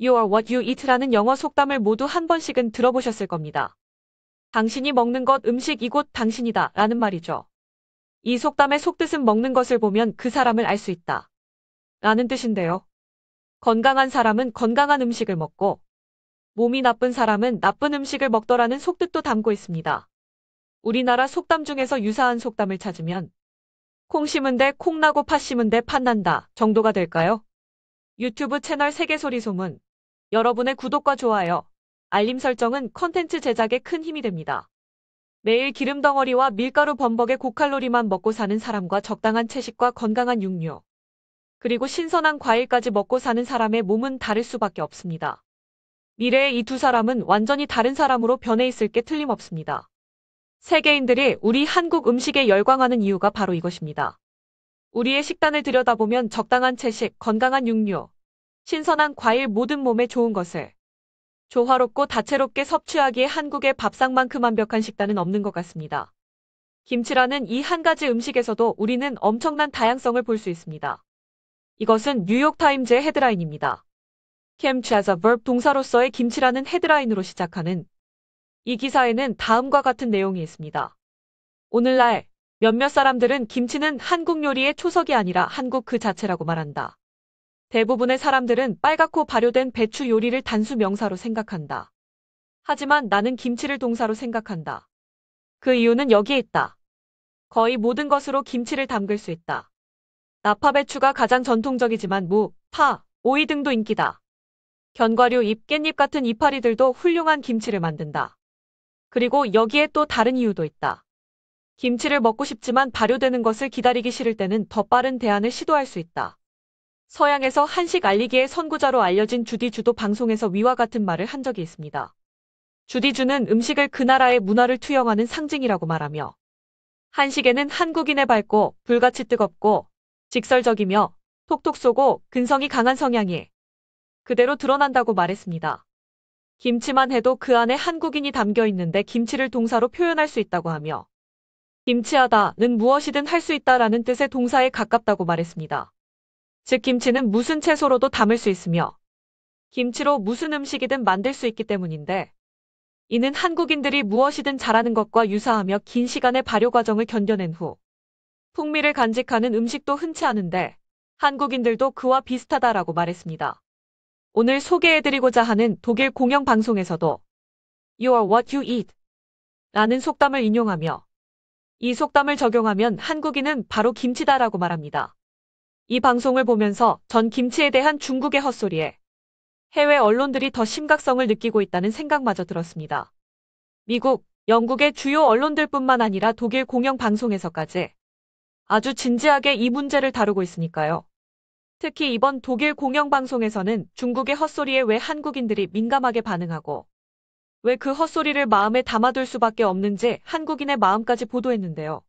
You are what you eat라는 영어 속담을 모두 한 번씩은 들어보셨을 겁니다. 당신이 먹는 것 음식 이곳 당신이다 라는 말이죠. 이 속담의 속뜻은 먹는 것을 보면 그 사람을 알 수 있다 라는 뜻인데요. 건강한 사람은 건강한 음식을 먹고 몸이 나쁜 사람은 나쁜 음식을 먹더라는 속뜻도 담고 있습니다. 우리나라 속담 중에서 유사한 속담을 찾으면 콩 심은 데 콩나고 팥 심은 데 팥난다 정도가 될까요? 유튜브 채널 세계소리소문 여러분의 구독과 좋아요, 알림 설정은 컨텐츠 제작에 큰 힘이 됩니다. 매일 기름덩어리와 밀가루 범벅의 고칼로리만 먹고 사는 사람과 적당한 채식과 건강한 육류, 그리고 신선한 과일까지 먹고 사는 사람의 몸은 다를 수밖에 없습니다. 미래의 이 두 사람은 완전히 다른 사람으로 변해 있을 게 틀림없습니다. 세계인들이 우리 한국 음식에 열광하는 이유가 바로 이것입니다. 우리의 식단을 들여다보면 적당한 채식, 건강한 육류, 신선한 과일 모든 몸에 좋은 것을 조화롭고 다채롭게 섭취하기에 한국의 밥상만큼 완벽한 식단은 없는 것 같습니다. 김치라는 이 한 가지 음식에서도 우리는 엄청난 다양성을 볼 수 있습니다. 이것은 뉴욕타임즈의 헤드라인입니다. Kimchi as a verb 동사로서의 김치라는 헤드라인으로 시작하는 이 기사에는 다음과 같은 내용이 있습니다. 오늘날 몇몇 사람들은 김치는 한국 요리의 초석이 아니라 한국 그 자체라고 말한다. 대부분의 사람들은 빨갛고 발효된 배추 요리를 단수 명사로 생각한다. 하지만 나는 김치를 동사로 생각한다. 그 이유는 여기에 있다. 거의 모든 것으로 김치를 담글 수 있다. 나파배추가 가장 전통적이지만 무, 파, 오이 등도 인기다. 견과류 잎, 깻잎 같은 이파리들도 훌륭한 김치를 만든다. 그리고 여기에 또 다른 이유도 있다. 김치를 먹고 싶지만 발효되는 것을 기다리기 싫을 때는 더 빠른 대안을 시도할 수 있다. 서양에서 한식 알리기의 선구자로 알려진 주디주도 방송에서 위와 같은 말을 한 적이 있습니다. 주디주는 음식을 그 나라의 문화를 투영하는 상징이라고 말하며 한식에는 한국인의 밝고 불같이 뜨겁고 직설적이며 톡톡 쏘고 근성이 강한 성향이 그대로 드러난다고 말했습니다. 김치만 해도 그 안에 한국인이 담겨 있는데 김치를 동사로 표현할 수 있다고 하며 김치하다는 무엇이든 할 수 있다라는 뜻의 동사에 가깝다고 말했습니다. 즉 김치는 무슨 채소로도 담을 수 있으며 김치로 무슨 음식이든 만들 수 있기 때문인데 이는 한국인들이 무엇이든 잘하는 것과 유사하며 긴 시간의 발효 과정을 견뎌낸 후 풍미를 간직하는 음식도 흔치 않은데 한국인들도 그와 비슷하다라고 말했습니다. 오늘 소개해드리고자 하는 독일 공영방송에서도 You are what you eat 라는 속담을 인용하며 이 속담을 적용하면 한국인은 바로 김치다라고 말합니다. 이 방송을 보면서 전 김치에 대한 중국의 헛소리에 해외 언론들이 더 심각성을 느끼고 있다는 생각마저 들었습니다. 미국, 영국의 주요 언론들뿐만 아니라 독일 공영방송에서까지 아주 진지하게 이 문제를 다루고 있으니까요. 특히 이번 독일 공영방송에서는 중국의 헛소리에 왜 한국인들이 민감하게 반응하고 왜 그 헛소리를 마음에 담아둘 수밖에 없는지 한국인의 마음까지 보도했는데요.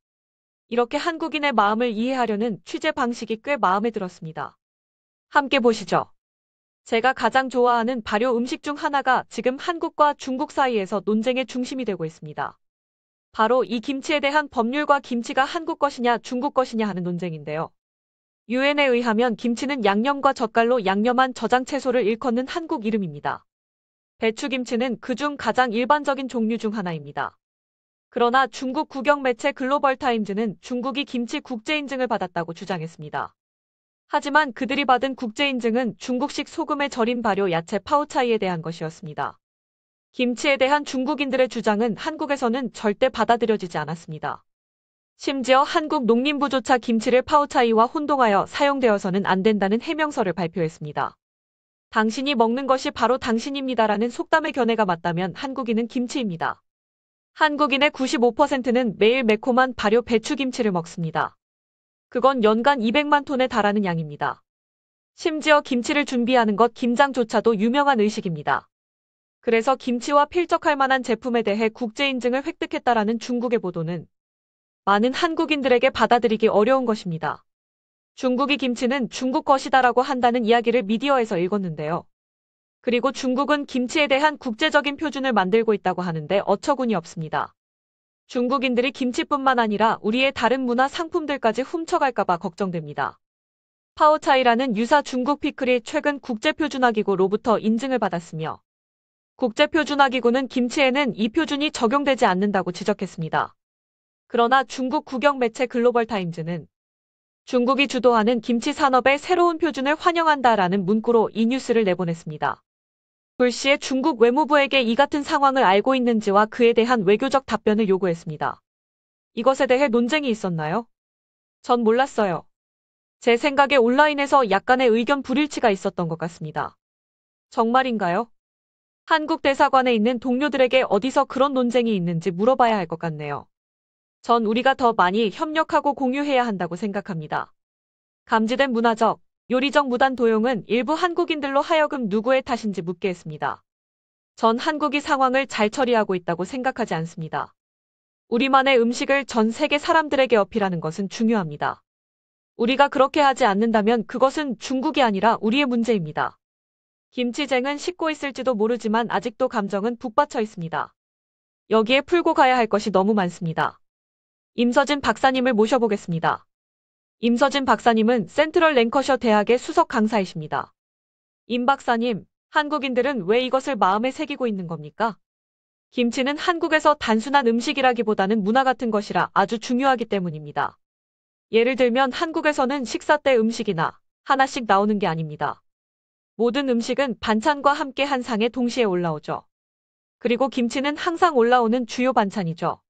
이렇게 한국인의 마음을 이해하려는 취재 방식이 꽤 마음에 들었습니다. 함께 보시죠. 제가 가장 좋아하는 발효 음식 중 하나가 지금 한국과 중국 사이에서 논쟁의 중심이 되고 있습니다. 바로 이 김치에 대한 법률과 김치가 한국 것이냐 중국 것이냐 하는 논쟁인데요. 유엔에 의하면 김치는 양념과 젓갈로 양념한 저장 채소를 일컫는 한국 이름입니다. 배추김치는 그중 가장 일반적인 종류 중 하나입니다. 그러나 중국 국영 매체 글로벌타임즈는 중국이 김치 국제인증을 받았다고 주장했습니다. 하지만 그들이 받은 국제인증은 중국식 소금에 절인 발효 야채 파오차이에 대한 것이었습니다. 김치에 대한 중국인들의 주장은 한국에서는 절대 받아들여지지 않았습니다. 심지어 한국 농림부조차 김치를 파오차이와 혼동하여 사용되어서는 안 된다는 해명서를 발표했습니다. 당신이 먹는 것이 바로 당신입니다라는 속담의 견해가 맞다면 한국인은 김치입니다. 한국인의 95%는 매일 매콤한 발효 배추김치를 먹습니다. 그건 연간 200만 톤에 달하는 양입니다. 심지어 김치를 준비하는 것 김장조차도 유명한 의식입니다. 그래서 김치와 필적할 만한 제품에 대해 국제인증을 획득했다라는 중국의 보도는 많은 한국인들에게 받아들이기 어려운 것입니다. 중국이 김치는 중국 것이다라고 한다는 이야기를 미디어에서 읽었는데요. 그리고 중국은 김치에 대한 국제적인 표준을 만들고 있다고 하는데 어처구니 없습니다. 중국인들이 김치뿐만 아니라 우리의 다른 문화 상품들까지 훔쳐갈까봐 걱정됩니다. 파오차이라는 유사 중국 피클이 최근 국제표준화기구로부터 인증을 받았으며 국제표준화기구는 김치에는 이 표준이 적용되지 않는다고 지적했습니다. 그러나 중국 국영 매체 글로벌타임즈는 중국이 주도하는 김치 산업의 새로운 표준을 환영한다라는 문구로 이 뉴스를 내보냈습니다. 불시에 중국 외무부에게 이 같은 상황을 알고 있는지와 그에 대한 외교적 답변을 요구했습니다. 이것에 대해 논쟁이 있었나요? 전 몰랐어요. 제 생각에 온라인에서 약간의 의견 불일치가 있었던 것 같습니다. 정말인가요? 한국 대사관에 있는 동료들에게 어디서 그런 논쟁이 있는지 물어봐야 할 것 같네요. 전 우리가 더 많이 협력하고 공유해야 한다고 생각합니다. 감지된 문화적, 요리적 무단 도용은 일부 한국인들로 하여금 누구의 탓인지 묻게 했습니다. 전 한국이 상황을 잘 처리하고 있다고 생각하지 않습니다. 우리만의 음식을 전 세계 사람들에게 어필하는 것은 중요합니다. 우리가 그렇게 하지 않는다면 그것은 중국이 아니라 우리의 문제입니다. 김치쟁은 식고 있을지도 모르지만 아직도 감정은 북받쳐 있습니다. 여기에 풀고 가야 할 것이 너무 많습니다. 임서진 박사님을 모셔보겠습니다. 임서진 박사님은 센트럴 랭커셔 대학의 수석 강사이십니다. 임 박사님, 한국인들은 왜 이것을 마음에 새기고 있는 겁니까? 김치는 한국에서 단순한 음식이라기보다는 문화 같은 것이라 아주 중요하기 때문입니다. 예를 들면 한국에서는 식사 때 음식이나 하나씩 나오는 게 아닙니다. 모든 음식은 반찬과 함께 한 상에 동시에 올라오죠. 그리고 김치는 항상 올라오는 주요 반찬이죠.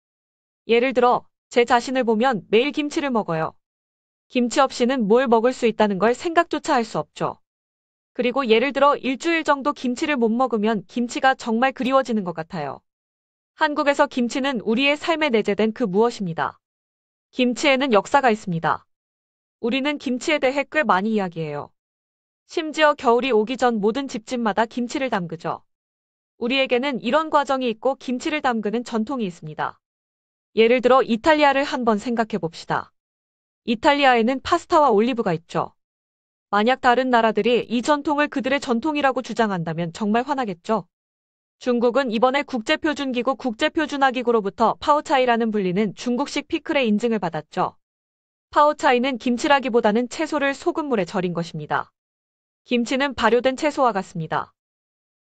예를 들어 제 자신을 보면 매일 김치를 먹어요. 김치 없이는 뭘 먹을 수 있다는 걸 생각조차 할 수 없죠. 그리고 예를 들어 일주일 정도 김치를 못 먹으면 김치가 정말 그리워지는 것 같아요. 한국에서 김치는 우리의 삶에 내재된 그 무엇입니다. 김치에는 역사가 있습니다. 우리는 김치에 대해 꽤 많이 이야기해요. 심지어 겨울이 오기 전 모든 집집마다 김치를 담그죠. 우리에게는 이런 과정이 있고 김치를 담그는 전통이 있습니다. 예를 들어 이탈리아를 한번 생각해 봅시다. 이탈리아에는 파스타와 올리브가 있죠. 만약 다른 나라들이 이 전통을 그들의 전통이라고 주장한다면 정말 화나겠죠. 중국은 이번에 국제표준기구 국제표준화기구로부터 파오차이라는 불리는 중국식 피클의 인증을 받았죠. 파오차이는 김치라기보다는 채소를 소금물에 절인 것입니다. 김치는 발효된 채소와 같습니다.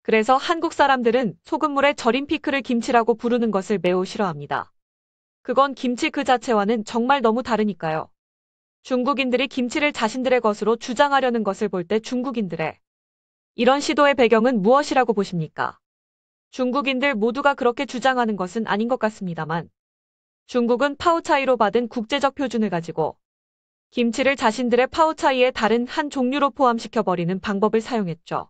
그래서 한국 사람들은 소금물에 절인 피클을 김치라고 부르는 것을 매우 싫어합니다. 그건 김치 그 자체와는 정말 너무 다르니까요. 중국인들이 김치를 자신들의 것으로 주장하려는 것을 볼 때 중국인들의 이런 시도의 배경은 무엇이라고 보십니까? 중국인들 모두가 그렇게 주장하는 것은 아닌 것 같습니다만 중국은 파오차이로 받은 국제적 표준을 가지고 김치를 자신들의 파오차이의 다른 한 종류로 포함시켜버리는 방법을 사용했죠.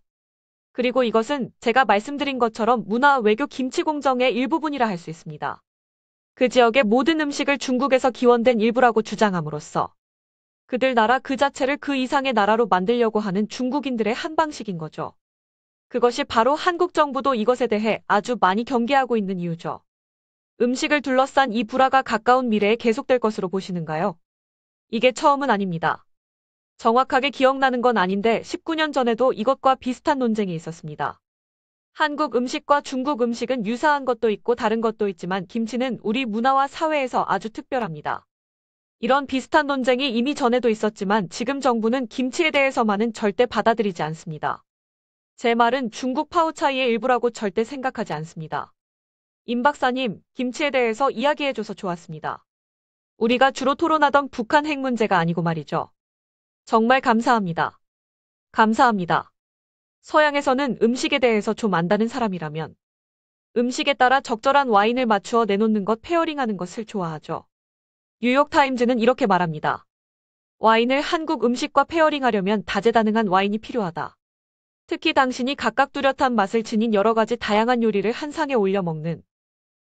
그리고 이것은 제가 말씀드린 것처럼 문화 외교 김치 공정의 일부분이라 할 수 있습니다. 그 지역의 모든 음식을 중국에서 기원된 일부라고 주장함으로써 그들 나라 그 자체를 그 이상의 나라로 만들려고 하는 중국인들의 한 방식인 거죠. 그것이 바로 한국 정부도 이것에 대해 아주 많이 경계하고 있는 이유죠. 음식을 둘러싼 이 불화가 가까운 미래에 계속될 것으로 보시는가요? 이게 처음은 아닙니다. 정확하게 기억나는 건 아닌데 19년 전에도 이것과 비슷한 논쟁이 있었습니다. 한국 음식과 중국 음식은 유사한 것도 있고 다른 것도 있지만 김치는 우리 문화와 사회에서 아주 특별합니다. 이런 비슷한 논쟁이 이미 전에도 있었지만 지금 정부는 김치에 대해서만은 절대 받아들이지 않습니다. 제 말은 중국 파오차이의 일부라고 절대 생각하지 않습니다. 임 박사님, 김치에 대해서 이야기해줘서 좋았습니다. 우리가 주로 토론하던 북한 핵 문제가 아니고 말이죠. 정말 감사합니다. 감사합니다. 서양에서는 음식에 대해서 좀 안다는 사람이라면 음식에 따라 적절한 와인을 맞추어 내놓는 것 페어링하는 것을 좋아하죠. 뉴욕타임즈는 이렇게 말합니다. 와인을 한국 음식과 페어링하려면 다재다능한 와인이 필요하다. 특히 당신이 각각 뚜렷한 맛을 지닌 여러 가지 다양한 요리를 한 상에 올려 먹는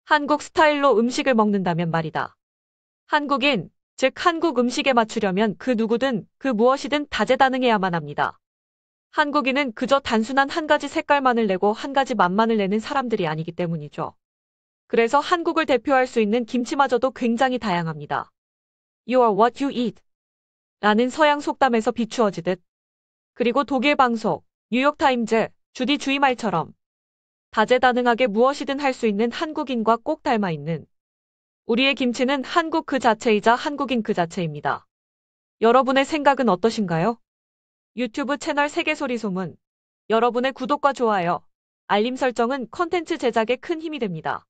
한국 스타일로 음식을 먹는다면 말이다. 한국인, 즉 한국 음식에 맞추려면 그 누구든 그 무엇이든 다재다능해야만 합니다. 한국인은 그저 단순한 한 가지 색깔만을 내고 한 가지 맛만을 내는 사람들이 아니기 때문이죠. 그래서 한국을 대표할 수 있는 김치마저도 굉장히 다양합니다. You are what you eat 라는 서양 속담에서 비추어지듯 그리고 독일 방송, 뉴욕타임즈, 주디 주이 말처럼 다재다능하게 무엇이든 할 수 있는 한국인과 꼭 닮아 있는 우리의 김치는 한국 그 자체이자 한국인 그 자체입니다. 여러분의 생각은 어떠신가요? 유튜브 채널 세계소리소문. 여러분의 구독과 좋아요, 알림 설정은 컨텐츠 제작에 큰 힘이 됩니다.